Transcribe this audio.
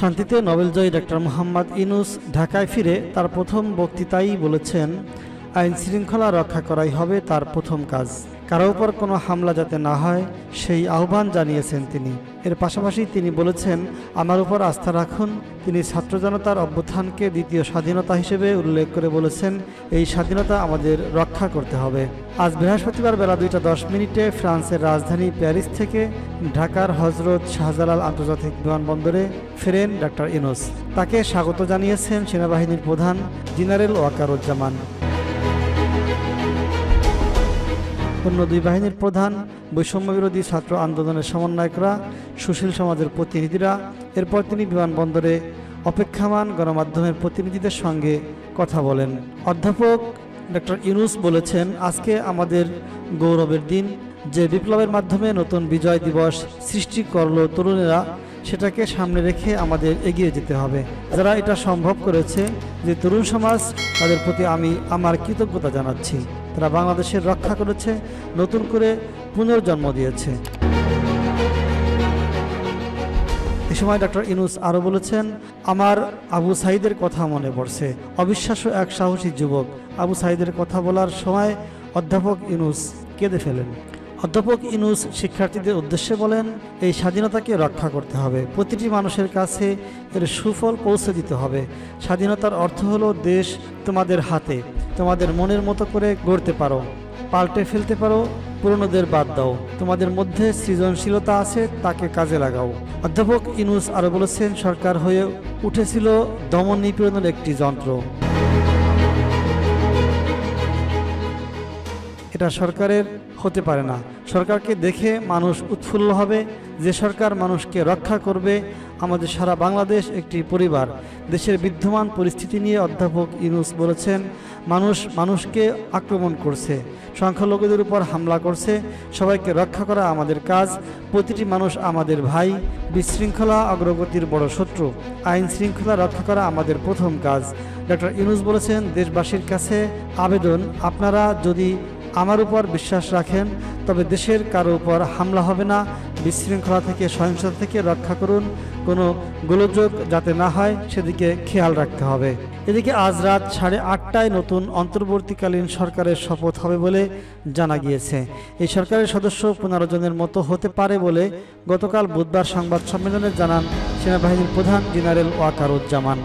শান্তিতে নোবেলজয়ী ডক্টর মোহাম্মদ ইউনূস ঢাকায় ফিরে তার প্রথম বক্তৃতায় বলেছেন, আইন শৃঙ্খলা রক্ষা করাই হবে তার প্রথম কাজ। কারো উপর কোনো হামলা যাতে না হয় সেই আহ্বান জানিয়েছেন তিনি। এর পাশাপাশি তিনি বলেছেন, আমার উপর আস্থা রাখুন। তিনি ছাত্র জনতার অভ্যুত্থানকে দ্বিতীয় স্বাধীনতা হিসেবে উল্লেখ করে বলেছেন, এই স্বাধীনতা আমাদের রক্ষা করতে হবে। আজ বৃহস্পতিবার বেলা 2:10 ফ্রান্সের রাজধানী প্যারিস থেকে ঢাকার হজরত শাহজালাল আন্তর্জাতিক বিমানবন্দরে ফেরেন ডক্টর ইউনূস। তাকে স্বাগত জানিয়েছেন সেনাবাহিনীর প্রধান জেনারেল ওয়াকারুজ্জামান। অন্য দুই বাহিনীর প্রধান, বৈষম্যবিরোধী ছাত্র আন্দোলনের সমন্বয়করা, সুশীল সমাজের প্রতিনিধিরা। এরপর তিনি বিমানবন্দরে অপেক্ষমাণ গণমাধ্যমের প্রতিনিধিদের সঙ্গে কথা বলেন। অধ্যাপক ডক্টর ইউনূস বলেছেন, আজকে আমাদের গৌরবের দিন। যে বিপ্লবের মাধ্যমে নতুন বিজয় দিবস সৃষ্টি করল তরুণেরা, সেটাকে সামনে রেখে আমাদের এগিয়ে যেতে হবে। যারা এটা সম্ভব করেছে, যে তরুণ সমাজ, তাদের প্রতি আমি আমার কৃতজ্ঞতা জানাচ্ছি। তারা বাংলাদেশের রক্ষা করেছে, নতুন করে পুনর্জন্ম দিয়েছে। এ সময় ডক্টর ইউনূস আরও বলেছেন, আমার আবু সাঈদের কথা মনে পড়ছে। অবিশ্বাস্য এক সাহসী যুবক। আবু সাঈদের কথা বলার সময় অধ্যাপক ইউনূস কেঁদে ফেলেন। অধ্যাপক ইউনূস শিক্ষার্থীদের উদ্দেশ্যে বলেন, এই স্বাধীনতাকে রক্ষা করতে হবে। প্রতিটি মানুষের কাছে এর সুফল পৌঁছে দিতে হবে। স্বাধীনতার অর্থ হলো দেশ তোমাদের হাতে। তোমাদের মনের মতো করে গড়তে পারো, পাল্টে ফেলতে পারো, পুরনোদের বাদ দাও। তোমাদের মধ্যে সৃজনশীলতা আছে, তাকে কাজে লাগাও। অধ্যাপক ইউনূস আরও বলেছেন, সরকার হয়ে উঠেছিল দমন নিপীড়নের একটি যন্ত্র। এটা সরকারের হতে পারে না। সরকারকে দেখে মানুষ উৎফুল্ল হবে। যে সরকার মানুষকে রক্ষা করবে। আমাদের সারা বাংলাদেশ একটি পরিবার। দেশের বিদ্যমান পরিস্থিতি নিয়ে অধ্যাপক ইউনূস বলেছেন, মানুষ মানুষকে আক্রমণ করছে, সংখ্যালঘুদের উপর হামলা করছে। সবাইকে রক্ষা করা আমাদের কাজ। প্রতিটি মানুষ আমাদের ভাই। বিশৃঙ্খলা অগ্রগতির বড় শত্রু। আইন শৃঙ্খলা রক্ষা করা আমাদের প্রথম কাজ। ডক্টর ইউনূস বলেছেন, দেশবাসীর কাছে আবেদন, আপনারা যদি আমার উপর বিশ্বাস রাখেন, তবে দেশের কারো উপর হামলা হবে না। বিশৃঙ্খলা থেকে, সহিংসতা থেকে রক্ষা করুন। কোনো গোলযোগ যাতে না হয়, সেদিকে খেয়াল রাখতে হবে। এদিকে আজ রাত 8:30টায় নতুন অন্তর্বর্তীকালীন সরকারের শপথ হবে বলে জানা গিয়েছে। এই সরকারের সদস্য 15 জনের মতো হতে পারে বলে গতকাল বুধবার সংবাদ সম্মেলনে জানান সেনাবাহিনীর প্রধান জেনারেল ওয়াকারুজ্জামান।